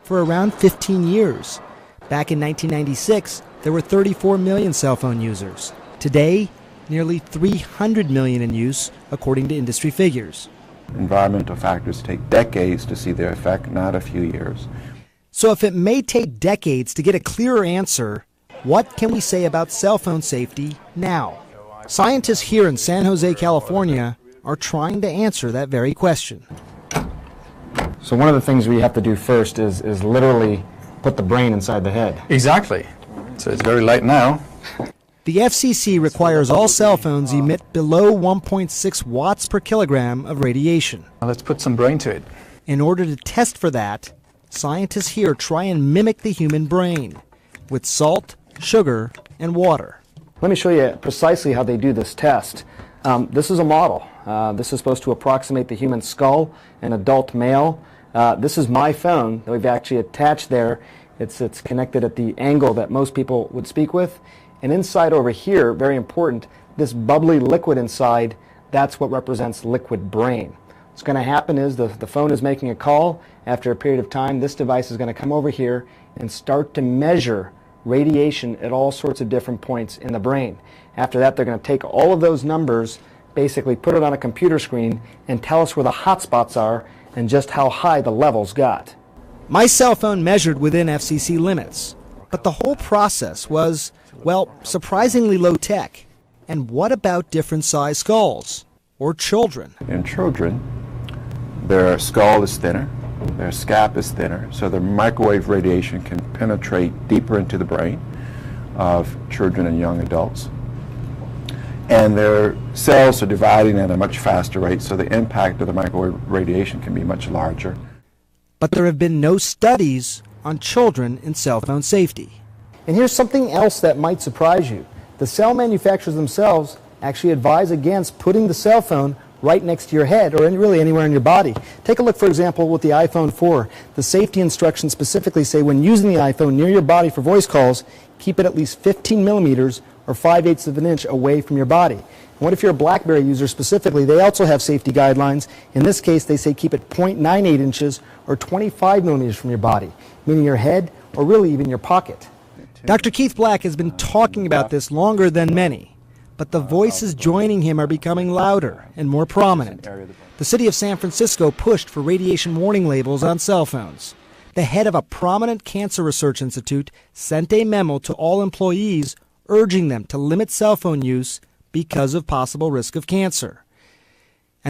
for around 15 years. Back in 1996, there were 34 million cell phone users. Today, nearly 300 million in use, according to industry figures. Environmental factors take decades to see their effect, not a few years. So if it may take decades to get a clearer answer, what can we say about cell phone safety now? Scientists here in San Jose, California, are trying to answer that very question. So one of the things we have to do first is literally put the brain inside the head. Exactly. So it's very light now. The FCC requires all cell phones emit below 1.6 watts per kilogram of radiation. Now let's put some brain to it. In order to test for that, scientists here try and mimic the human brain with salt, sugar, and water. Let me show you precisely how they do this test. This is a model. This is supposed to approximate the human skull, an adult male. This is my phone that we've actually attached there. It's connected at the angle that most people would speak with. And inside over here, very important, this bubbly liquid inside, that's what represents liquid brain. What's going to happen is the phone is making a call. After a period of time, this device is going to come over here and start to measure radiation at all sorts of different points in the brain. After that, they're going to take all of those numbers, basically put it on a computer screen, and tell us where the hot spots are and just how high the levels got. My cell phone measured within FCC limits, but the whole process was, well, surprisingly low tech. And what about different size skulls or children? In children, their skull is thinner, their scalp is thinner, so the microwave radiation can penetrate deeper into the brain of children and young adults. And their cells are dividing at a much faster rate, so the impact of the microwave radiation can be much larger. But there have been no studies on children in cell phone safety. And here's something else that might surprise you. The cell manufacturers themselves actually advise against putting the cell phone right next to your head or really anywhere in your body. Take a look, for example, with the iPhone 4. The safety instructions specifically say when using the iPhone near your body for voice calls, keep it at least 15 millimeters or 5/8 of an inch away from your body. And what if you're a BlackBerry user specifically? They also have safety guidelines. In this case, they say keep it 0.98 inches or 25 millimeters from your body, meaning your head or really even your pocket. Dr. Keith Black has been talking about this longer than many, but the voices joining him are becoming louder and more prominent. The city of San Francisco pushed for radiation warning labels on cell phones. The head of a prominent cancer research institute sent a memo to all employees urging them to limit cell phone use because of possible risk of cancer.